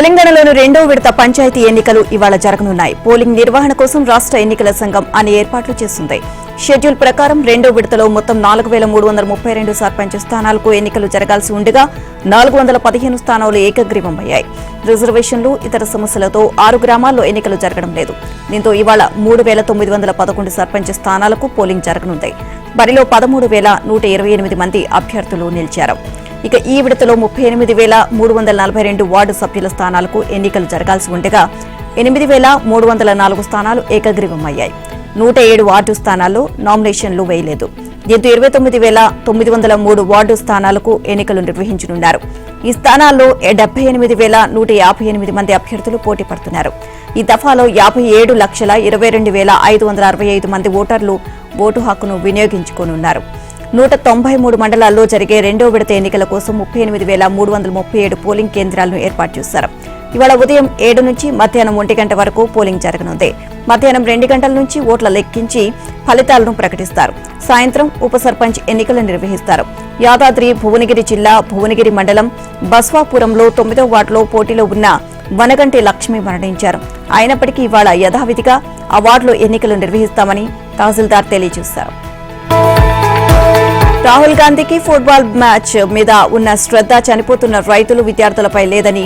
తెలంగాణలోని రెండో విడత పంచాయతీ ఎన్నికలు ఇవాళ జరగనున్నాయి. పోలింగ్ నిర్వహణ కోసం రాష్ట్ర ఎన్నికల సంఘం అన్ని ఏర్పాట్లు చేస్తుంది. షెడ్యూల్ ప్రకారం రెండో విడతలో మొత్తం 4332 సర్పంచ్ స్థానాలకు ఎన్నికలు జరగాల్సి ఉండగా 415 స్థానాలు ఏకగ్రీవమయ్యాయి. రిజర్వేషన్లు, ఇతర సమస్యలతో 6 గ్రామాల్లో ఎన్నికలు జరగడం లేదు. దీంతో ఇవాళ 3911 సర్పంచ్ స్థానాలకు పోలింగ్ జరగనుంది. బరిలో 13,128 మంది అభ్యర్థులు నిలిచారు. ఇక ఈ విడతలో 38,342 వార్డు సభ్యుల స్థానాలకు ఎన్నికలు జరగాల్సి ఉండగా 8,304 స్థానాలు ఏకగ్రీవమయ్యాయి. 107 వార్డు స్థానాల్లో నామినేషన్లు వేయలేదు. దీంతో 29,903 వార్డు స్థానాలకు ఎన్నికలు నిర్వహించనున్నారు. ఈ స్థానాల్లో 78,158 మంది అభ్యర్థులు పోటీ పడుతున్నారు. ఈ దఫాలో 57,22,565 మంది ఓటర్లు ఓటు హక్కును వినియోగించుకోనున్నారు. 193 మండలాల్లో జరిగే రెండో విడత ఎన్నికల కోసం 38,337 పోలింగ్ కేంద్రాలను ఏర్పాటు చేశారు. ఇవాళ ఉదయం 7 నుంచి మధ్యాహ్నం 1 గంట వరకు పోలింగ్ జరగనుంది. మధ్యాహ్నం 2 గంటల నుంచి ఓట్ల లెక్కించి ఫలితాలను ప్రకటిస్తారు. సాయంత్రం ఉప సర్పంచ్ ఎన్నికలు నిర్వహిస్తారు. యాదాద్రి భువనగిరి జిల్లా భువనగిరి మండలం బస్వాపురంలో 9వ వార్డులో పోటీలో ఉన్న వనగంటి లక్ష్మి మరణించారు. అయినప్పటికీ ఇవాళ యథావిధిగా ఆ వార్డులో ఎన్నికలు నిర్వహిస్తామని తహసీల్దార్ తెలియజేశారు. రాహుల్ గాంధీకి ఫుట్బాల్ మ్యాచ్ మీద ఉన్న శ్రద్ధ చనిపోతున్న రైతులు, విద్యార్థులపై లేదని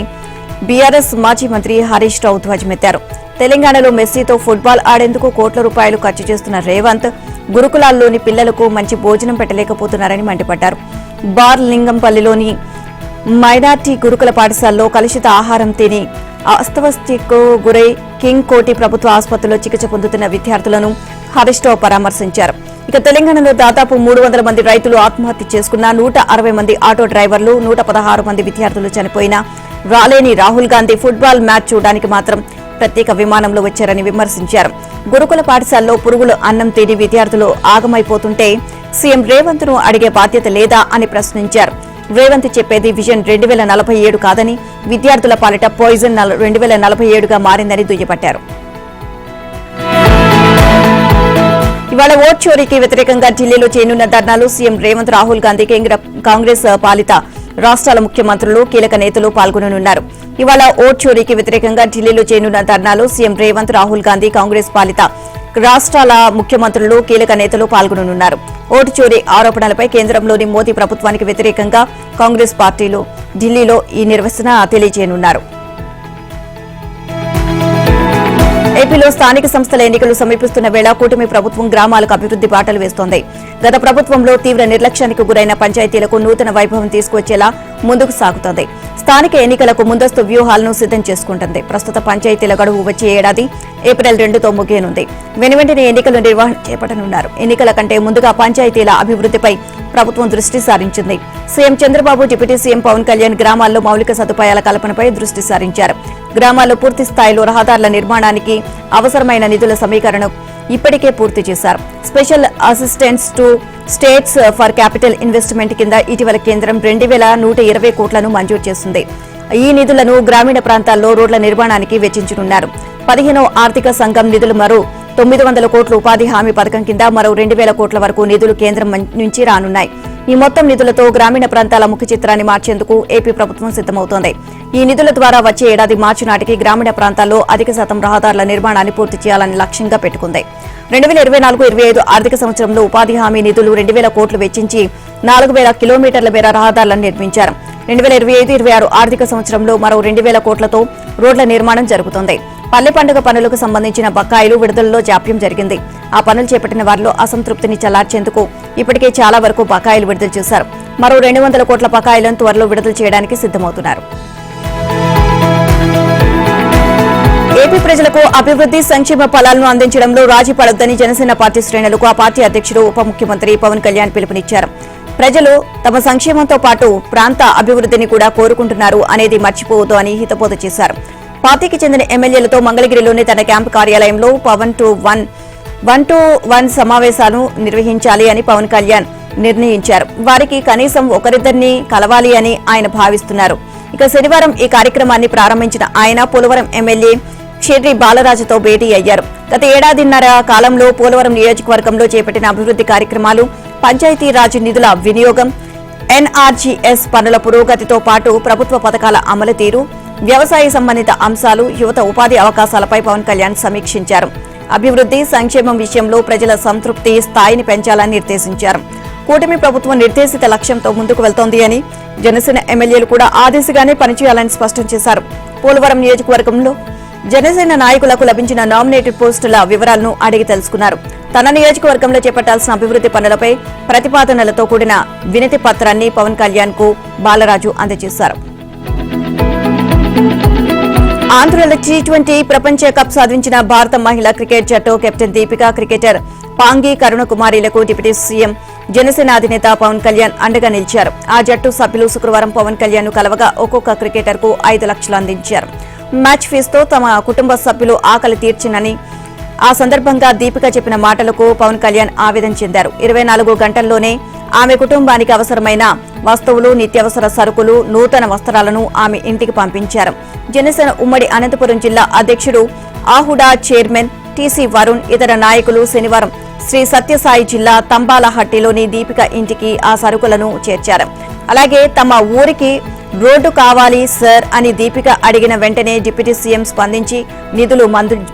బీఆర్ఎస్ మాజీ మంత్రి హరీష్ రావు ధ్వజమెత్తారు. తెలంగాణలో మెస్సీతో ఫుట్బాల్ ఆడేందుకు కోట్ల రూపాయలు ఖర్చు చేస్తున్న రేవంత్ గురుకులాల్లోని పిల్లలకు మంచి భోజనం పెట్టలేకపోతున్నారని మండిపడ్డారు. బార్లింగంపల్లిలోని మైనార్టీ గురుకుల పాఠశాలలో కలుషిత ఆహారం తిని అస్తవ్యస్తకు గురై కింగ్ కోటి ప్రభుత్వ ఆసుపత్రిలో చికిత్స పొందుతున్న విద్యార్థులను హరీష్ రావు పరామర్శించారు. ఇక తెలంగాణలో దాదాపు 300 మంది రైతులు ఆత్మహత్య చేసుకున్న 160 మంది ఆటో డ్రైవర్లు, 116 మంది విద్యార్థులు చనిపోయినా రాలేని రాహుల్ గాంధీ ఫుట్బాల్ మ్యాచ్ చూడడానికి మాత్రం ప్రత్యేక విమానంలో వచ్చారని విమర్శించారు. గురుకుల పాఠశాలలో పురుగులు అన్నం తిని విద్యార్థులు ఆగమైపోతుంటే సీఎం రేవంత్ ను అడిగే బాధ్యత లేదా అని ప్రశ్నించారు. రేవంత్ చెప్పేది విజన్ 2047 కాదని, విద్యార్థుల పాలిట పాయిజన్ 2047గా మారిందని దుయ్యబట్టారు. ఇవాళ ఓట్ చోరీకి వ్యతిరేకంగా ఢిల్లీలో చేయనున్న ధర్నాలు సీఎం రేవంత్, రాహుల్ గాంధీ, కాంగ్రెస్ పాలిత రాష్ట్రాల ముఖ్యమంత్రులు, కీలక నేతలు పాల్గొననున్నారు. ఇవాళ ఓట్ చోరీకి వ్యతిరేకంగా ఢిల్లీలో చేయనున్న ధర్నాలు సీఎం రేవంత్, రాహుల్ గాంధీ, కాంగ్రెస్ పాలిత రాష్ట్రాల ముఖ్యమంత్రులు, కీలక నేతలు పాల్గొననున్నారు. ఓటు చోరీ ఆరోపణలపై కేంద్రంలోని మోదీ ప్రభుత్వానికి వ్యతిరేకంగా కాంగ్రెస్ పార్టీలు ఢిల్లీలో ఈ నిరసన తెలియజేయనున్నారు. ఏపీలో స్థానిక సంస్థల ఎన్నికలు సమీపిస్తున్న వేళ కూటమి ప్రభుత్వం గ్రామాలకు అభివృద్ది బాటలు వేస్తోంది. గత ప్రభుత్వంలో తీవ్ర నిర్లక్ష్యానికి గురైన పంచాయతీలకు నూతన వైభవం తీసుకొచ్చేలా ముందుకు సాగుతోంది. స్థానిక ఎన్నికలకు ముందస్తు వ్యూహాలను సిద్దం చేసుకుంటుంది. ప్రస్తుత పంచాయతీల గడువు వచ్చే ఏడాది ఏప్రిల్ 2తో ముగియనుంది. వెనువెంటనే ఎన్నికల నిర్వహణ చేపట్టనున్నారు. ఎన్నికల కంటే ముందుగా పంచాయతీల అభివృద్దిపై ప్రభుత్వం దృష్టి సారించింది. CM Chandrababu, deputy CM Pawan Kalyan గ్రామాల్లో మౌలిక సదుపాయాల కల్పనపై దృష్టి సారించారు. గ్రామాల్లో పూర్తి స్థాయిలో రహదారుల నిర్మాణానికి అవసరమైన నిధుల సమీకరణ ఇప్పటికే పూర్తి చేశారు. Special assistants to states for capital investment కింద ఇటీవల కేంద్రం 2,120 కోట్లను మంజూరు చేసింది. ఈ నిధులను గ్రామీణ ప్రాంతాల్లో రోడ్ల నిర్మాణానికి వెచ్చించనున్నారు. 15వ ఆర్థిక సంఘం నిధులు మరో 900 కోట్ల ఉపాధి హామీ పథకం కింద మరో 2,000 కోట్ల వరకు నిధులు కేంద్రం నుంచి రానున్నాయి. ఈ మొత్తం నిధులతో గ్రామీణ ప్రాంతాల ముఖ చిత్రాన్ని మార్చేందుకు ఏపీ ప్రభుత్వం సిద్దమవుతోంది. ఈ నిధుల ద్వారా వచ్చే ఏడాది మార్చి నాటికి గ్రామీణ ప్రాంతాల్లో అధిక శాతం రహదారుల నిర్మాణాన్ని పూర్తి చేయాలని లక్ష్యంగా పెట్టుకుంది. 2024-25 ఆర్థిక సంవత్సరంలో ఉపాధి హామీ నిధులు 2,000 కోట్లు వెచ్చించి 4,000 కిలోమీటర్ల మేర రహదారులను నిర్మించారు. 2025-26 ఆర్థిక సంవత్సరంలో మరో 2,000 కోట్లతో రోడ్ల నిర్మాణం జరుగుతోంది. పల్లె పండుగ పనులకు సంబంధించిన బకాయిలు విడుదలలో జాప్యం జరిగింది. ఆ పనులు చేపట్టిన వారిలో అసంతృప్తిని చల్లార్చేందుకు ఇప్పటికే చాలా వరకు బకాయిలు విడుదల చేశారు. మరో 200 కోట్ల బకాయిలను త్వరలో విడుదల చేయడానికి సిద్దమవుతున్నారు. ఏపీ ప్రజలకు అభివృద్ది, సంక్షేమ ఫలాలను అందించడంలో రాజీ పడొద్దని జనసేన పార్టీ శ్రేణులకు ఆ పార్టీ అధ్యక్షుడు, ఉప ముఖ్యమంత్రి పవన్ కళ్యాణ్ పిలుపునిచ్చారు. ప్రజలు తమ సంక్షేమంతో పాటు ప్రాంత అభివృద్దిని కూడా కోరుకుంటున్నారు అనేది మర్చిపోవద్దు అని హితబోధ చేశారు. పార్టీకి చెందిన ఎమ్మెల్యేలతో మంగళగిరిలోని తన క్యాంపు కార్యాలయంలో 1-to-1 సమావేశాలను నిర్వహించాలి అని పవన్ కళ్యాణ్ నిర్ణయించారు. వారికి కనీసం ఒకరిద్దరిని కలవాలి అని ఆయన భావిస్తున్నారు. ఇక శనివారం ఈ కార్యక్రమాన్ని ప్రారంభించిన ఆయన పోలవరం ఎమ్మెల్యే షెర్రీ బాలరాజుతో భేటీ అయ్యారు. గత ఏడాదిన్నర కాలంలో పోలవరం నియోజకవర్గంలో చేపట్టిన అభివృద్ది కార్యక్రమాలు, పంచాయతీరాజ్ నిధుల వినియోగం, ఎన్ఆర్జీఎస్ పనుల పురోగతితో పాటు ప్రభుత్వ పథకాల అమలు తీరు, వ్యవసాయ సంబంధిత అంశాలు, యువత ఉపాధి అవకాశాలపై పవన్ కళ్యాణ్ సమీక్షించారు. అభివృద్ధి, సంక్షేమం విషయంలో ప్రజల సంతృప్తి స్థాయిని పెంచాలని నిర్దేశించారు. కూటమి ప్రభుత్వం నిర్దేశిత లక్ష్యంతో ముందుకు వెళ్తోంది అని, జనసేన ఎమ్మెల్యేలు కూడా ఆ దిశగానే పనిచేయాలని స్పష్టం చేశారు. పోలవరం నియోజకవర్గంలో జనసేన నాయకులకు లభించిన నామినేటెడ్ పోస్టుల వివరాలను అడిగి తెలుసుకున్నారు. తన నియోజకవర్గంలో చేపట్టాల్సిన అభివృద్ధి పనులపై ప్రతిపాదనలతో కూడిన వినతి పత్రాన్ని పవన్ కళ్యాణ్ కు బాలరాజు అందజేశారు. ఆంధ్రలో T20 ప్రపంచ కప్ సాధించిన భారత మహిళా క్రికెట్ జట్టు కెప్టెన్ దీపిక, క్రికెటర్ పాంగి కరుణకుమారిలకు డిప్యూటీ సీఎం జనసేన అధినేత పవన్ కళ్యాణ్ అండగా నిలిచారు. ఆ జట్టు సభ్యులు శుక్రవారం పవన్ కళ్యాణ్ ను కలవగా ఒక్కొక్క క్రికెటర్ కు 5 లక్షలు అందించారు. మ్యాచ్ ఫీజుతో తమ కుటుంబ సభ్యులు ఆకలి తీర్చినని ఆ సందర్భంగా దీపిక చెప్పిన మాటలకు పవన్ కళ్యాణ్ ఆవేదన చెందారు. 24 గంటల్లోనే ఆమె కుటుంబానికి అవసరమైన వస్తువులు, నిత్యావసర సరుకులు, నూతన వస్త్రాలను ఆమె ఇంటికి పంపించారు. జనసేన ఉమ్మడి అనంతపురం జిల్లా అధ్యక్షుడు ఆహుడా చైర్మన్ టీసీ వరుణ్, ఇతర నాయకులు శనివారం శ్రీ సత్యసాయి జిల్లా తంబాలహట్టిలోని దీపిక ఇంటికి ఆ సరుకులను చేర్చారు. అలాగే తమ ఊరికి రోడ్డు కావాలి సార్ అని దీపిక అడిగిన వెంటనే డిప్యూటీ సీఎం స్పందించి నిధులు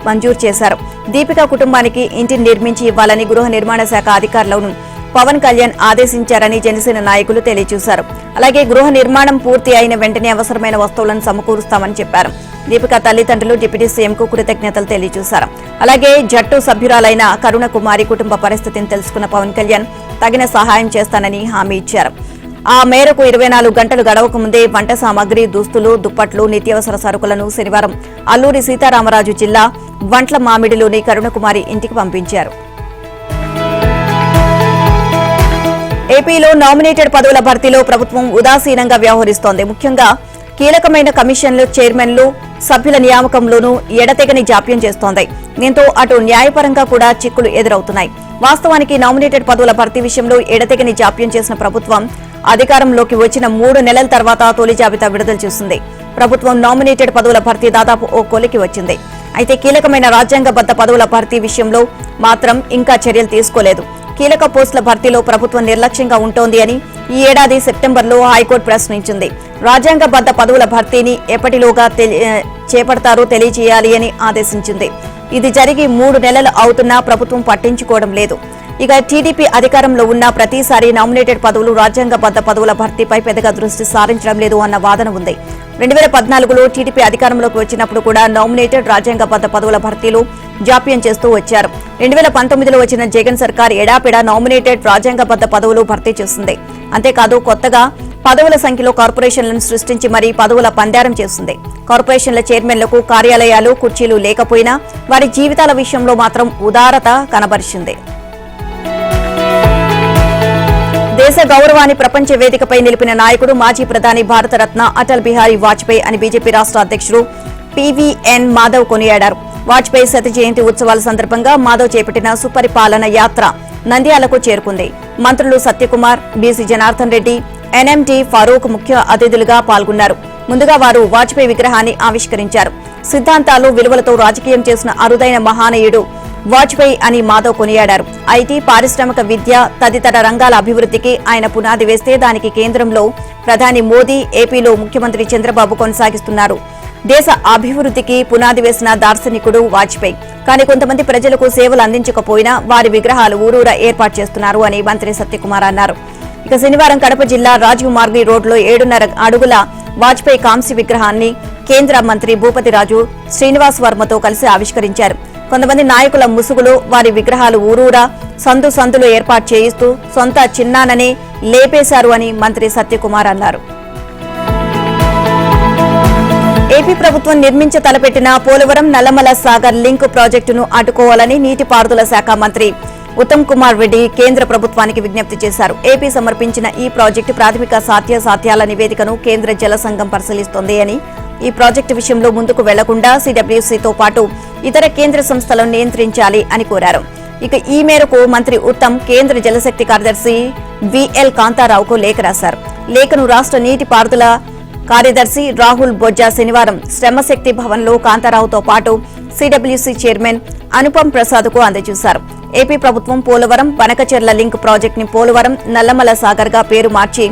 మంజూరు చేశారు. దీపిక కుటుంబానికి ఇంటిని నిర్మించి ఇవ్వాలని గృహ నిర్మాణ శాఖ అధికారులను పవన్ కళ్యాణ్ ఆదేశించారని జనసేన నాయకులు తెలియజేశారు. అలాగే గృహ నిర్మాణం పూర్తి అయిన వెంటనే అవసరమైన వస్తువులను సమకూరుస్తామని చెప్పారు. దీపిక తల్లిదండ్రులు డిప్యూటీ సీఎంకు కృతజ్ఞతలు తెలియజేశారు. అలాగే జట్టు సభ్యురాలైన కరుణకుమారి కుటుంబ పరిస్థితిని తెలుసుకున్న పవన్ కళ్యాణ్ తగిన సహాయం చేస్తానని హామీ ఇచ్చారు. ఆ మేరకు 24 గంటలు గడవక ముందే వంట సామాగ్రి, దుస్తులు, దుప్పట్లు, నిత్యావసర సరుకులను శనివారం అల్లూరి సీతారామరాజు జిల్లా వంట్ల మామిడిలోని కరుణకుమారి ఇంటికి పంపించారు. ఏపీలో నామినేటెడ్ పదవుల భర్తీలో ప్రభుత్వం ఉదాసీనంగా వ్యవహరిస్తోంది. ముఖ్యంగా కీలకమైన కమిషన్లు, చైర్మన్లు, సభ్యుల నియామకంలోనూ ఎడతెగని జాప్యం చేస్తోంది. దీంతో అటు న్యాయపరంగా కూడా చిక్కులు ఎదురవుతున్నాయి. వాస్తవానికి నామినేటెడ్ పదవుల భర్తీ విషయంలో ఎడతెగని జాప్యం చేసిన ప్రభుత్వం అధికారంలోకి వచ్చిన 3 నెలల తర్వాత తొలి జాబితా విడుదల చేసింది. ప్రభుత్వం నామినేటెడ్ పదవుల భర్తీ దాదాపు ఓ కొలికి వచ్చింది. అయితే కీలకమైన రాజ్యాంగబద్ధ పదవుల భర్తీ విషయంలో మాత్రం ఇంకా చర్యలు తీసుకోలేదు. కీలక పోస్టుల భర్తీలో ప్రభుత్వం నిర్లక్ష్యంగా ఉంటోంది అని ఈ ఏడాది సెప్టెంబర్లో హైకోర్టు ప్రశ్నించింది. రాజ్యాంగబద్ధ పదవుల భర్తీని ఎప్పటిలోగా చేపడతారో తెలియజేయాలి అని ఆదేశించింది. ఇది జరిగి 3 నెలలు అవుతున్నా ప్రభుత్వం పట్టించుకోవడం లేదు. ఇక టీడీపీ అధికారంలో ఉన్న ప్రతిసారి నామినేటెడ్ పదవులు, రాజ్యాంగబద్ధ పదవుల భర్తీపై పెద్దగా దృష్టి సారించడం లేదు అన్న వాదన ఉంది. 2014లో టీడీపీ అధికారంలోకి వచ్చినప్పుడు కూడా నామినేటెడ్, రాజ్యాంగబద్ధ పదవుల భర్తీలు జాప్యం చేస్తూ వచ్చారు. 2019లో వచ్చిన జగన్ సర్కార్ ఎడాపెడా నామినేటెడ్, రాజ్యాంగబద్ధ పదవులు భర్తీ చేస్తుంది. అంతేకాదు కొత్తగా పదవుల సంఖ్యలో కార్పొరేషన్లను సృష్టించి మరీ పదవుల పందారం చేస్తుంది. కార్పొరేషన్ల చైర్మన్లకు కార్యాలయాలు, కుర్చీలు లేకపోయినా వారి జీవితాల విషయంలో మాత్రం ఉదారత కనబరిచింది. దేశ గౌరవాన్ని ప్రపంచ వేదికపై నిలిపిన నాయకుడు, మాజీ ప్రధాని, భారతరత్న అటల్ బిహారీ వాజ్పేయి అని బీజేపీ రాష్ట్ర అధ్యక్షుడు పివిఎన్ మాధవ్ కొనియాడారు. వాజ్పేయి శత జయంతి ఉత్సవాల సందర్భంగా మాధవ్ చేపట్టిన సుపరిపాలన యాత్ర నంద్యాలకు చేరుకుంది. మంత్రులు సత్యకుమార్, బీసీ జనార్దన్ రెడ్డి, ఎన్ఎంటీ ఫారూక్ ముఖ్య అతిథులుగా పాల్గొన్నారు. ముందుగా వారు వాజ్పేయి విగ్రహాన్ని ఆవిష్కరించారు. సిద్ధాంతాలు, విలువలతో రాజకీయం చేసిన అరుదైన మహానీయుడు వాజ్పేయి అని మాధవ్ కొనియాడారు. ఐటీ, పారిశ్రామిక, విద్య తదితర రంగాల అభివృద్ధికి ఆయన పునాది వేస్తే దానికి కేంద్రంలో ప్రధాని మోదీ, ఏపీలో ముఖ్యమంత్రి చంద్రబాబు కొనసాగిస్తున్నారు. దేశ అభివృద్ధికి పునాది వేసిన దార్శనికుడు వాజ్పేయి. కానీ కొంతమంది ప్రజలకు సేవలు అందించకపోయినా వారి విగ్రహాలు ఊరూరా ఏర్పాటు చేస్తున్నారు అని మంత్రి సత్యకుమార్ అన్నారు. ఇక శనివారం కడప జిల్లా రాజీవ్ మార్గి రోడ్లో 7.5 అడుగుల వాజ్పేయి కాంస్య విగ్రహాన్ని కేంద్ర మంత్రి భూపతిరాజు శ్రీనివాస్ వర్మతో కలిసి ఆవిష్కరించారు. కొంతమంది నాయకుల ముసుగులో వారి విగ్రహాలు ఊరూరా సందులు ఏర్పాటు చేయిస్తూ సొంత చిన్నాననే లేపేశారు అని మంత్రి సత్యకుమార్ అన్నారు. ఏపీ ప్రభుత్వం నిర్మించ తలపెట్టిన పోలవరం నల్లమల సాగర్ లింక్ ప్రాజెక్టును అడ్డుకోవాలని నీటిపారుదల శాఖ మంత్రి ఉత్తమ్ కుమార్ రెడ్డి కేంద్ర ప్రభుత్వానికి విజ్ఞప్తి చేశారు. ఏపీ సమర్పించిన ఈ ప్రాజెక్టు ప్రాథమిక సాధ్యాసాధ్యాల నివేదికను కేంద్ర జల సంఘం పరిశీలిస్తోంది అని, ఈ ప్రాజెక్టు విషయంలో ముందుకు వెళ్లకుండా సిడబ్ల్యూసీతో పాటు ఇతర కేంద్ర సంస్థలను నియంత్రించాలి అని కోరారు. ఇక ఈ మేరకు మంత్రి ఉత్తమ్ కేంద్ర జలశక్తి కార్యదర్శి విఎల్ కాంతారావుకు లేఖ రాశారు. లేఖను రాష్ట్ర నీటిపారుదల కార్యదర్శి రాహుల్ బొజ్జా శనివారం శ్రమశక్తి భవన్లో కాంతారావుతో పాటు సిడబ్ల్యూసీ చైర్మన్ అనుపమ్ ప్రసాద్ కు అందజేశారు. ఏపీ ప్రభుత్వం పోలవరం బనకచెర్ల లింక్ ప్రాజెక్ట్ ని పోలవరం నల్లమల సాగర్ గా పేరు మార్చి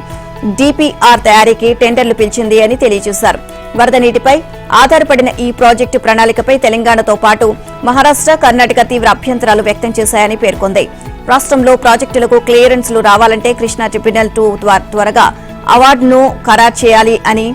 డిపిఆర్ తయారీకి టెండర్లు పిలిచింది అని తెలియజేశారు. వరద నీటిపై ఆధారపడిన ఈ ప్రాజెక్టు ప్రణాళికపై తెలంగాణతో పాటు మహారాష్ట్ర, కర్ణాటక తీవ్ర అభ్యంతరాలు వ్యక్తం చేశాయని పేర్కొంది. రాష్ట్రంలో ప్రాజెక్టులకు క్లియరెన్స్లు రావాలంటే కృష్ణా ట్రిబ్యునల్ 2 త్వరగా అవార్డును ఖరారు చేయాలి అని,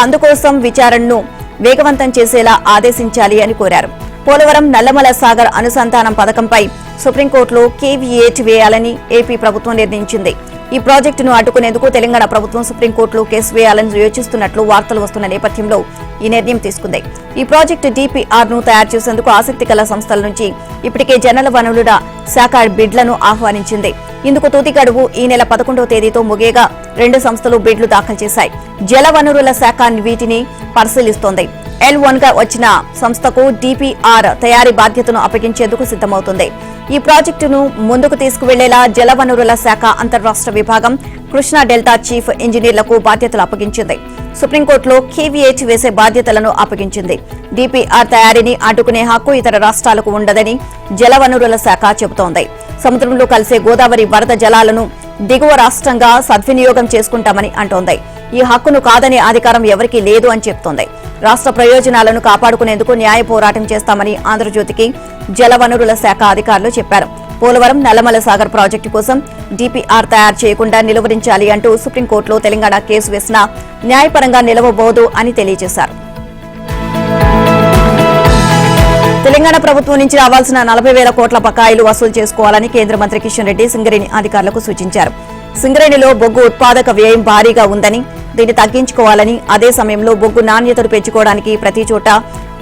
అందుకోసం విచారణను వేగవంతం చేసేలా ఆదేశించాలి అని కోరారు. పోలవరం నల్లమల సాగర్ అనుసంధానం పథకంపై సుప్రీంకోర్టులో కేవీఏట్ వేయాలని ఏపీ ప్రభుత్వం నిర్ణయించింది. ఈ ప్రాజెక్టును అడ్డుకునేందుకు తెలంగాణ ప్రభుత్వం సుప్రీంకోర్టులో కేసు వేయాలని యోచిస్తున్నట్లు వార్తలు వస్తున్న నేపథ్యంలో ఈ నిర్ణయం తీసుకుంది. ఈ ప్రాజెక్టు డీపీఆర్ ను తయారు చేసేందుకు ఆసక్తి గల సంస్థల నుంచి ఇప్పటికే జల వనరుల శాఖ బిడ్లను ఆహ్వానించింది. ఇందుకు తుది గడువు ఈ నెల 11వ తేదీతో ముగియగా 2 సంస్థలు బిడ్లు దాఖలు చేశాయి. జల వనరుల శాఖ వీటిని పరిశీలిస్తోంది. L1 గా వచ్చిన సంస్థకు డీపీఆర్ తయారీ బాధ్యతను అప్పగించేందుకు సిద్దమవుతుంది. ఈ ప్రాజెక్టును ముందుకు తీసుకువెళ్లేలా జలవనరుల శాఖ అంతర్రాష్ట్ర విభాగం కృష్ణా డెల్టా చీఫ్ ఇంజనీర్లకు బాధ్యతలు అప్పగించింది. సుప్రీంకోర్టులో కేవీఏట్ వేసే బాధ్యతలను అప్పగించింది. డీపీఆర్ తయారీని అడ్డుకునే హక్కు ఇతర రాష్ట్రాలకు ఉండదని జలవనరుల శాఖ చెబుతోంది. సముద్రంలో కలిసే గోదావరి వరద జలాలను దిగువ రాష్ట్రంగా సద్వినియోగం చేసుకుంటామని అంటోంది. ఈ హక్కును కాదనే అధికారం ఎవరికీ లేదు అని చెప్తోంది. రాష్ట్ర ప్రయోజనాలను కాపాడుకునేందుకు న్యాయ పోరాటం చేస్తామని ఆంధ్రజ్యోతికి జలవనరుల శాఖ అధికారులు చెప్పారు. పోలవరం నల్లమల సాగర్ ప్రాజెక్టు కోసం డీపీఆర్ తయారు చేయకుండా నిలువరించాలి అంటూ సుప్రీంకోర్టులో తెలంగాణ కేసు వేసినా న్యాయపరంగా నిలవబోదు అని తెలియజేశారు. తెలంగాణ ప్రభుత్వం నుంచి రావాల్సిన 40,000 కోట్ల బకాయిలు వసూలు చేసుకోవాలని కేంద్ర మంత్రి కిషన్ రెడ్డి సింగరేణి అధికారులకు సూచించారు. సింగరేణిలో బొగ్గు ఉత్పాదక వ్యయం భారీగా ఉందని, దీన్ని తగ్గించుకోవాలని, అదే సమయంలో బొగ్గు నాణ్యతను పెంచుకోవడానికి ప్రతి చోట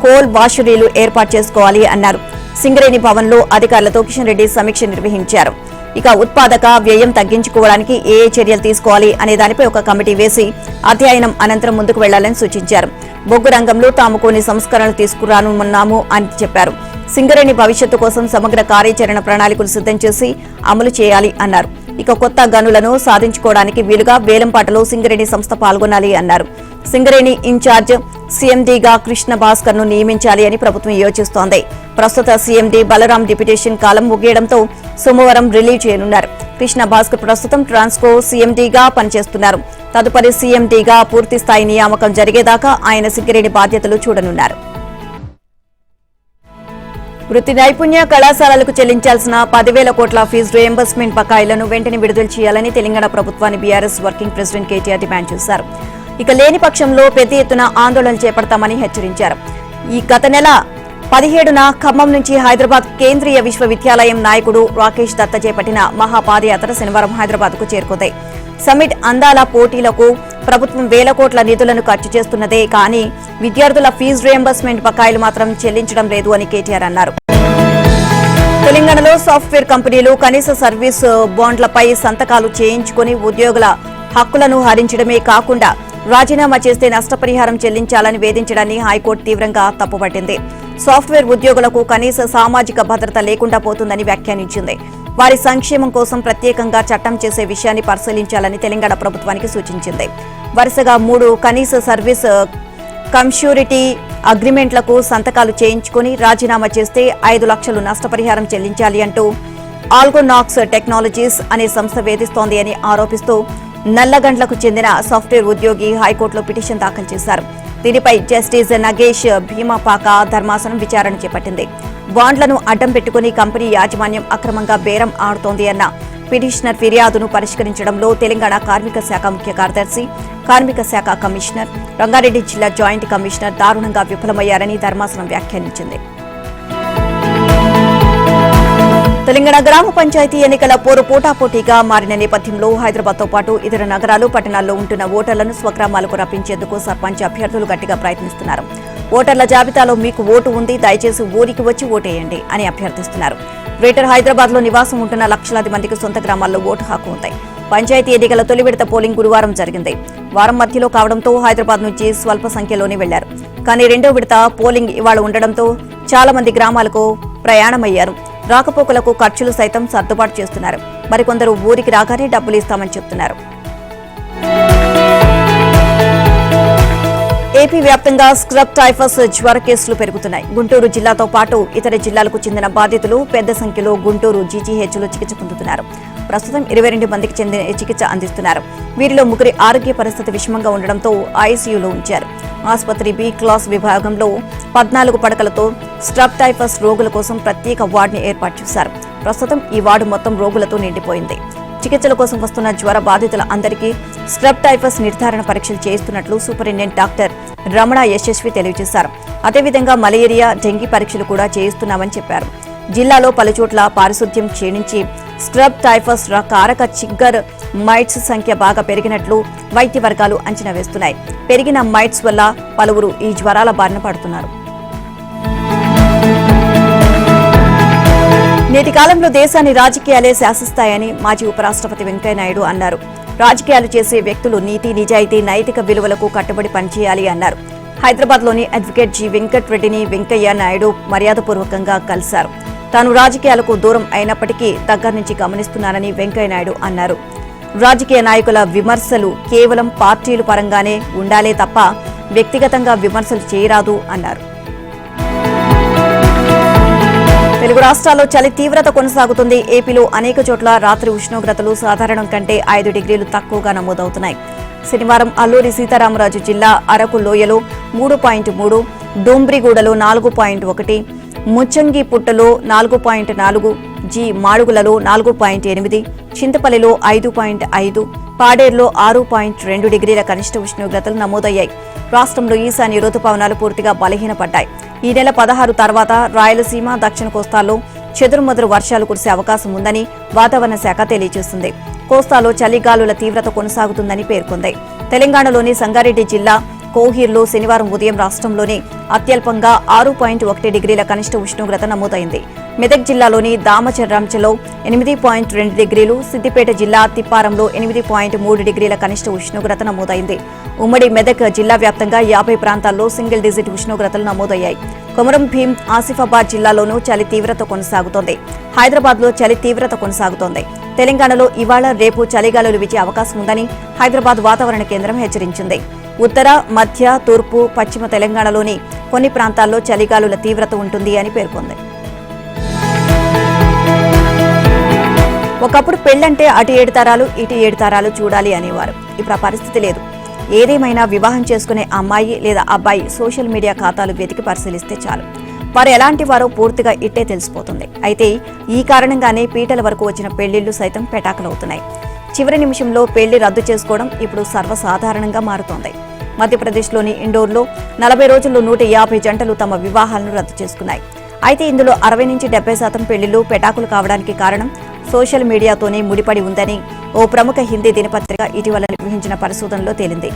కోల్ వాషరీలు ఏర్పాటు చేసుకోవాలి అన్నారు. సింగరేణి భవన్లో అధికారులతో కిషన్ రెడ్డి సమీక్ష నిర్వహించారు. ఇక ఉత్పాదక వ్యయం తగ్గించుకోవడానికి ఏ చర్యలు తీసుకోవాలి అనే దానిపై ఒక కమిటీ వేసి అధ్యయనం అనంతరం ముందుకు వెళ్లాలని సూచించారు. బొగ్గు రంగంలో తాము కొన్ని సంస్కరణలు తీసుకురానున్నాము అని చెప్పారు. సింగరేణి భవిష్యత్తు కోసం సమగ్ర కార్యాచరణ ప్రణాళికలు సిద్ధం చేసి అమలు చేయాలి అన్నారు. ఇక కొత్త గనులను సాధించుకోవడానికి వీలుగా వేలంపాటలో సింగరేణి సంస్థ పాల్గొనాలి అన్నారు. సింగరేణి ఇన్ఛార్జ్ సీఎండీగా కృష్ణ భాస్కర్ ను నియమించాలి అని ప్రభుత్వం యోచిస్తోంది. ప్రస్తుత సీఎండీ బలరాం డిప్యూటేషన్ కాలం ముగియడంతో సోమవారం రిలీవ్ చేయనున్నారు. కృష్ణ భాస్కర్ ప్రస్తుతం ట్రాన్స్కో సీఎండీగా పనిచేస్తున్నారు. తదుపరి సీఎండీగా పూర్తి స్థాయి నియామకం జరిగేదాకా ఆయన సింగరేణి బాధ్యతలు చూడనున్నారు. వృత్తి నైపుణ్య కళాశాలలకు చెల్లించాల్సిన 10,000 కోట్ల ఫీజు రియంబర్స్మెంట్ బకాయిలను వెంటనే విడుదల చేయాలని తెలంగాణ ప్రభుత్వాన్ని BRS working president KTR demand చేశారు. ఇక లేని పక్షంలో పెద్ద ఎత్తున ఆందోళన చేపడతామని హెచ్చరించారు. ఈ గత నెల 17న ఖమ్మం నుంచి హైదరాబాద్ కేంద్రీయ విశ్వవిద్యాలయం నాయకుడు రాకేష్ దత్తా చేపట్టిన మహాపాదయాత్ర శనివారం హైదరాబాద్ కు చేరుకుంది. సమ్మిట్ అందాల పోటీలకు ప్రభుత్వం 1,000 కోట్ల నిధులను ఖర్చు చేస్తున్నదే కానీ విద్యార్థుల ఫీజు రియంబర్స్మెంట్ బకాయిలు మాత్రం చెల్లించడం లేదు అని కేటీఆర్ అన్నారు. తెలంగాణలో సాఫ్ట్వేర్ కంపెనీలు కనీస సర్వీస్ బాండ్లపై సంతకాలు చేయించుకుని ఉద్యోగుల హక్కులను హరించడమే కాకుండా రాజీనామా చేస్తే నష్టపరిహారం చెల్లించాలని వేధించడాన్ని హైకోర్టు తీవ్రంగా తప్పుపట్టింది. సాఫ్ట్వేర్ ఉద్యోగులకు కనీస సామాజిక భద్రత లేకుండా పోతుందని వ్యాఖ్యానించింది. వారి సంక్షేమం కోసం ప్రత్యేకంగా చట్టం చేసే విషయాన్ని పరిశీలించాలని తెలంగాణ ప్రభుత్వానికి సూచించింది. వరుసగా 3 కనీస సర్వీస్ కమ్యూనిటీ అగ్రిమెంట్లకు సంతకాలు చేయించుకుని రాజీనామా చేస్తే 5 లక్షలు నష్టపరిహారం చెల్లించాలి అంటూ ఆల్గోనాక్స్ టెక్నాలజీస్ అనే సంస్థ వేధిస్తోంది అని ఆరోపిస్తూ నల్లగండ్లకు చెందిన సాఫ్ట్వేర్ ఉద్యోగి హైకోర్టులో పిటిషన్ దాఖలు చేశారు. దీనిపై జస్టిస్ నగేష్ భీమాపాక ధర్మాసనం విచారణ చేపట్టింది. బాండ్లను అడ్డం పెట్టుకుని కంపెనీ యాజమాన్యం అక్రమంగా బేరం ఆడుతోంది అన్న పిటిషనర్ ఫిర్యాదును పరిష్కరించడంలో తెలంగాణ కార్మిక శాఖ ముఖ్య కార్యదర్శి, కార్మిక శాఖ కమిషనర్, రంగారెడ్డి జిల్లా జాయింట్ కమిషనర్ దారుణంగా విఫలమయ్యారని ధర్మాసనం వ్యాఖ్యానించింది. తెలంగాణ గ్రామ పంచాయతీ ఎన్నికల పోటాపోటీగా మారిన నేపథ్యంలో హైదరాబాద్తో పాటు ఇతర నగరాలు, పట్టణాల్లో ఉంటున్న ఓటర్లను స్వగ్రామాలకు రప్పించేందుకు సర్పంచ్ అభ్యర్థులు గట్టిగా ప్రయత్నిస్తున్నారు. ఓటర్ల జాబితాలో మీకు ఓటు ఉంది, దయచేసి ఊరికి వచ్చి ఓటేయండి అని అభ్యర్థిస్తున్నారు. గ్రేటర్ హైదరాబాద్ లో నివాసం ఉంటున్న లక్షలాది మందికి సొంత గ్రామాల్లో ఓటు హక్కు ఉంది. పంచాయతీ ఎన్నికల తొలి విడత పోలింగ్ గురువారం జరిగింది. వారం మధ్యలో కావడంతో హైదరాబాద్ నుంచి స్వల్ప సంఖ్యలోనే వెళ్లారు. కానీ రెండో విడత పోలింగ్ ఇవాళ ఉండడంతో చాలా మంది గ్రామాలకు ప్రయాణమయ్యారు. రాకపోకలకు ఖర్చులు సైతం సర్దుబాటు చేస్తున్నారు. మరికొందరు ఊరికి రాగానే డబ్బులు ఇస్తామని చెప్తున్నారు. ఏపీ వ్యాప్తంగా స్క్రబ్ టైఫస్ జ్వర కేసులు పెరుగుతున్నాయి. గుంటూరు జిల్లాతో పాటు ఇతర జిల్లాలకు చెందిన బాధితులు పెద్ద సంఖ్యలో గుంటూరు జీజీహెచ్లో చికిత్స పొందుతున్నారు. ప్రస్తుతం 22 మందికి చెందిన చికిత్స అందిస్తున్నారు. వీరిలో 3 ఆరోగ్య పరిస్థితి విషమంగా ఉండడంతో ఐసీయూలో ఉంచారు. ఆసుపత్రి బి క్లాస్ విభాగంలో 14 పడకలతో స్ట్రెప్ టైఫస్ రోగుల కోసం ప్రత్యేక వార్డుని ఏర్పాటు చేశారు. ప్రస్తుతం ఈ వార్డు మొత్తం రోగులతో నిండిపోయింది. చికిత్సల కోసం వస్తున్న జ్వర బాధితుల అందరికీ స్ట్రెప్ టైఫస్ నిర్ధారణ పరీక్షలు చేస్తున్నట్లు సూపరింటెండెంట్ డాక్టర్ రమణ యశస్వి తెలియజేశారు. అదేవిధంగా మలేరియా, డెంగీ పరీక్షలు కూడా చేయిస్తున్నామని చెప్పారు. జిల్లాలో పలుచోట్ల పారిశుద్ధ్యం క్షీణించి స్ట్రెప్ టైఫస్ కారక చిగ్గర్ మైట్స్ సంఖ్య బాగా పెరిగినట్లు వైద్య వర్గాలు అంచనా వేస్తున్నాయి. పెరిగిన మైట్స్ వల్ల పలువురు ఈ జ్వరాల బారిన పడుతున్నారు. నేటి కాలంలో దేశాన్ని రాజకీయాలే శాసిస్తాయని మాజీ ఉపరాష్ట్రపతి వెంకయ్యనాయుడు అన్నారు. రాజకీయాలు చేసే వ్యక్తులు నీతి, నిజాయితీ, నైతిక విలువలకు కట్టుబడి పనిచేయాలి అన్నారు. హైదరాబాద్లోని అడ్వకేట్ జి వెంకట్ రెడ్డిని వెంకయ్య నాయుడు మర్యాదపూర్వకంగా కలిశారు. తాను రాజకీయాలకు దూరం అయినప్పటికీ దగ్గర నుంచి గమనిస్తున్నానని వెంకయ్యనాయుడు అన్నారు. రాజకీయ నాయకుల విమర్శలు కేవలం పార్టీల పరంగానే ఉండాలే తప్ప వ్యక్తిగతంగా విమర్శలు చేయరాదు అన్నారు. తెలుగు రాష్ట్రాల్లో చలి తీవ్రత కొనసాగుతుంది. ఏపీలో అనేక చోట్ల రాత్రి ఉష్ణోగ్రతలు సాధారణం కంటే 5 డిగ్రీలు తక్కువగా నమోదవుతున్నాయి. శనివారం అల్లూరి సీతారామరాజు జిల్లా అరకు లోయలో 3.3, డోంబ్రిగూడలో 4.1, ముచ్చంగిపుట్టలో 4.4, జి మాడుగులలో 4.8, చింతపల్లిలో 5.5, పాడేరులో 6.2 డిగ్రీల కనిష్ట ఉష్ణోగ్రతలు నమోదయ్యాయి. రాష్ట్రంలో ఈశాన్య రుతుపవనాలు పూర్తిగా బలహీనపడ్డాయి. ఈ నెల 16 తర్వాత రాయలసీమ, దక్షిణ కోస్తాల్లో చెదురుమదురు వర్షాలు కురిసే అవకాశం ఉందని వాతావరణ శాఖ తెలియజేసింది. కోస్తాలో చలిగాలుల తీవ్రత కొనసాగుతుందని పేర్కొంది. తెలంగాణలోని సంగారెడ్డి జిల్లా కోహీర్లో శనివారం ఉదయం రాష్ట్రంలోని అత్యల్పంగా 6.1 డిగ్రీల కనిష్ట ఉష్ణోగ్రత నమోదైంది. మెదక్ జిల్లాలోని దామచర్రాంచలో 8.2 డిగ్రీలు, సిద్దిపేట జిల్లా తిప్పారంలో 8.3 డిగ్రీల కనిష్ట ఉష్ణోగ్రత నమోదైంది. ఉమ్మడి మెదక్ జిల్లా వ్యాప్తంగా 50 ప్రాంతాల్లో సింగిల్ డిజిట్ ఉష్ణోగ్రతలు నమోదయ్యాయి. కొమరం భీం, ఆసిఫాబాద్ జిల్లాలోనూ చలి తీవ్రత కొనసాగుతోంది. హైదరాబాద్లో చలి తీవ్రత కొనసాగుతోంది. తెలంగాణలో ఇవాళ, రేపు చలిగాలులు వీచే అవకాశం ఉందని హైదరాబాద్ వాతావరణ కేంద్రం హెచ్చరించింది. ఉత్తర, మధ్య, తూర్పు, పశ్చిమ తెలంగాణలోని కొన్ని ప్రాంతాల్లో చలిగాలుల తీవ్రత ఉంటుంది అని పేర్కొంది. ఒకప్పుడు పెళ్లంటే అటు 7 తరాలు, ఇటు 7 తరాలు చూడాలి అనేవారు. ఇప్పుడు ఆ పరిస్థితి లేదు. ఏదేమైనా వివాహం చేసుకునే అమ్మాయి లేదా అబ్బాయి సోషల్ మీడియా ఖాతాలు వెతికి పరిశీలిస్తే చాలు. వారు ఎలాంటి వారో పూర్తిగా ఇట్టే తెలిసిపోతుంది. అయితే ఈ కారణంగానే పీటల వరకు వచ్చిన పెళ్లిళ్లు సైతం పెటాకులవుతున్నాయి. చివరి నిమిషంలో పెళ్లి రద్దు చేసుకోవడం ఇప్పుడు సర్వసాధారణంగా మారుతోంది. మధ్యప్రదేశ్లోని ఇండోర్లో 40 రోజుల్లో 150 జంటలు తమ వివాహాలను రద్దు చేసుకున్నాయి. అయితే ఇందులో 60 నుంచి 70% పెళ్లిళ్లు పెటాకులు కావడానికి కారణం సోషల్ మీడియాతోనే ముడిపడి ఉందని ఓ ప్రముఖ హిందీ దినపత్రిక ఇటీవల నిర్వహించిన పరిశోధనలో తేలింది.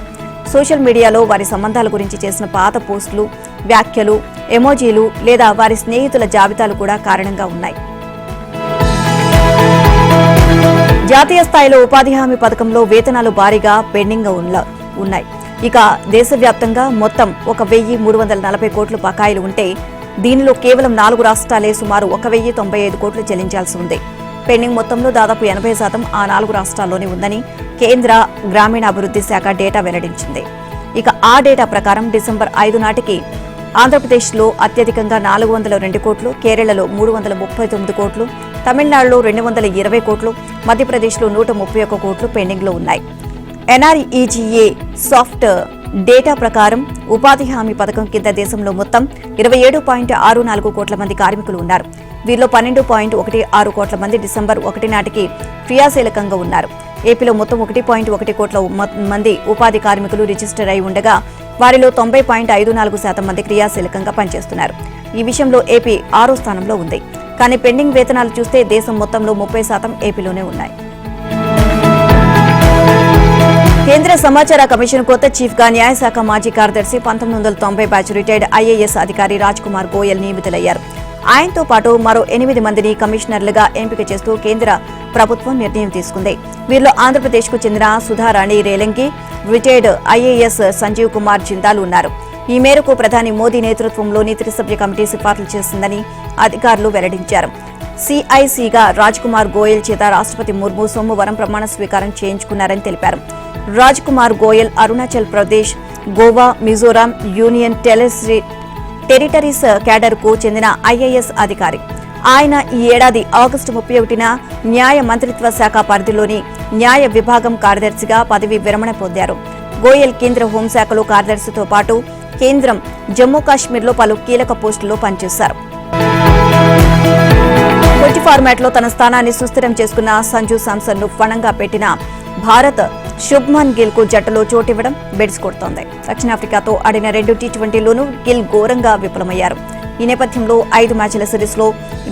సోషల్ మీడియాలో వారి సంబంధాల గురించి చేసిన పాత పోస్టులు, వ్యాఖ్యలు, ఎమోజీలు లేదా వారి స్నేహితుల జాబితాలు కూడా కారణంగా ఉన్నాయి. జాతీయ స్థాయిలో ఉపాధి హామీ పథకంలో వేతనాలు భారీగా పెండింగ్ ఉన్నాయి. ఇక దేశవ్యాప్తంగా మొత్తం 1,340 కోట్ల బకాయిలు ఉంటే దీనిలో కేవలం 4 రాష్ట్రాలే సుమారు 1,095 కోట్లు చెల్లించాల్సి ఉంది. పెండింగ్ మొత్తంలో దాదాపు 80% ఆ 4 రాష్ట్రాల్లోనే ఉందని కేంద్ర గ్రామీణాభివృద్ధి శాఖ డేటా వెల్లడించింది. ఇక ఆ డేటా ప్రకారం డిసెంబర్ 5 నాటికి ఆంధ్రప్రదేశ్లో అత్యధికంగా 402 కోట్లు, కేరళలో 339 కోట్లు, తమిళనాడులో 220 కోట్లు, మధ్యప్రదేశ్లో 131 కోట్లు పెండింగ్లో ఉన్నాయి. ఎన్ఆర్ఈజీఏ సాఫ్ట్ డేటా ప్రకారం ఉపాధి హామీ పథకం కింద దేశంలో మొత్తం 27.64 కోట్ల మంది కార్మికులు ఉన్నారు. వీరిలో 12.16 కోట్ల మంది డిసెంబర్ 1 నాటికి క్రియాశీలకంగా ఉన్నారు. ఏపీలో మొత్తం 1.1 కోట్ల మంది ఉపాధి కార్మికులు రిజిస్టర్ అయి ఉండగా వారిలో 90.54% మంది క్రియాశీలకంగా పనిచేస్తున్నారు. ఈ విషయంలో ఏపీ 6వ స్థానంలో ఉంది. కానీ పెండింగ్ వేతనాలు చూస్తే దేశం మొత్తంలో 30% ఏపీలోనే ఉన్నాయి. కేంద్ర సమాచార కమిషన్ కొత్త చీఫ్ గా న్యాయశాఖ మాజీ కార్యదర్శి 1990 బ్యాచ్ రిటైర్డ్ ఐఏఎస్ అధికారి రాజ్ కుమార్ గోయల్ నియమితులయ్యారు. ఆయనతో పాటు మరో 8 మందిని కమిషనర్లుగా ఎంపిక చేస్తూ కేంద్ర ప్రభుత్వం నిర్ణయం తీసుకుంది. వీరిలో ఆంధ్రప్రదేశ్కు చెందిన సుధారాణి రేలంగి, రిటైర్డ్ ఐఏఎస్ సంజీవ్ కుమార్ జిందాల్ ఉన్నారు. ఈ మేరకు ప్రధాని మోదీ నేతృత్వంలోని త్రిసభ్య కమిటీ సిఫార్సులు చేసిందని అధికారులు వెల్లడించారు. సిఐసిగా రాజ్ కుమార్ గోయల్ చేత రాష్ట్రపతి ముర్ము సోమవారం ప్రమాణ స్వీకారం చేయించుకున్నారని తెలిపారు. Raj Kumar Goyal Arunachal Pradesh, Goa, Mizoram union territories cadre కు చెందిన ఐఏఎస్ అధికారి. ఆయన ఈ ఏడాది ఆగస్టు 31న న్యాయ మంత్రిత్వ శాఖ పరిధిలోని న్యాయ విభాగం కార్యదర్శిగా పదవి విరమణ పొందారు. గోయల్ కేంద్ర హోంశాఖలో కార్యదర్శితో పాటు కేంద్రం జమ్మూ కాశ్మీర్లో పలు కీలక పోస్టుల్లో పనిచేశారు. కొట్టి ఫార్మాట్లో తన స్థానాన్ని సుస్థిరం చేసుకున్న సంజు శాంసన్ ను ఫణంగా పెట్టిన భారత్ శుభ్మన్ గిల్ కు జట్టులో చోటివ్వడం బెడిసి కొడుతోంది. దక్షిణాఫ్రికాతో ఆడిన 2 టీ20లోనూ గిల్ ఘోరంగా విఫలమయ్యారు. ఈ నేపథ్యంలో 5 మ్యాచ్ల సిరీస్ లో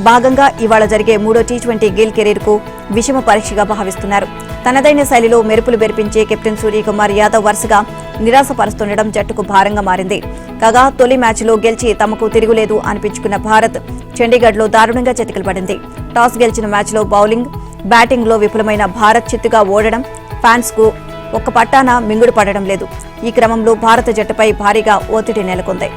భాగంగా ఇవాళ జరిగే 3వ టీ20 గిల్ కెరీర్ కు విషమ పరీక్షగా భావిస్తున్నారు. తనదైన శైలిలో మెరుపులు బెరిపించే కెప్టెన్ సూర్యకుమార్ యాదవ్ వరుసగా నిరాశపరుస్తుండడం జట్టుకు భారంగా మారింది. కాగా తొలి మ్యాచ్లో గెలిచి తమకు తిరుగులేదు అనిపించుకున్న భారత్ చండీగఢ్లో దారుణంగా చతికిలపడింది. టాస్ గెలిచిన మ్యాచ్లో బౌలింగ్, బ్యాటింగ్లో విఫలమైన భారత్ చిత్తుగా ఓడడం ఫ్యాన్స్ కు ఒక్క పట్టాన మింగుడు పడడం లేదు. ఈ క్రమంలో భారత జట్టుపై భారీగా ఒత్తిడి నెలకొంది.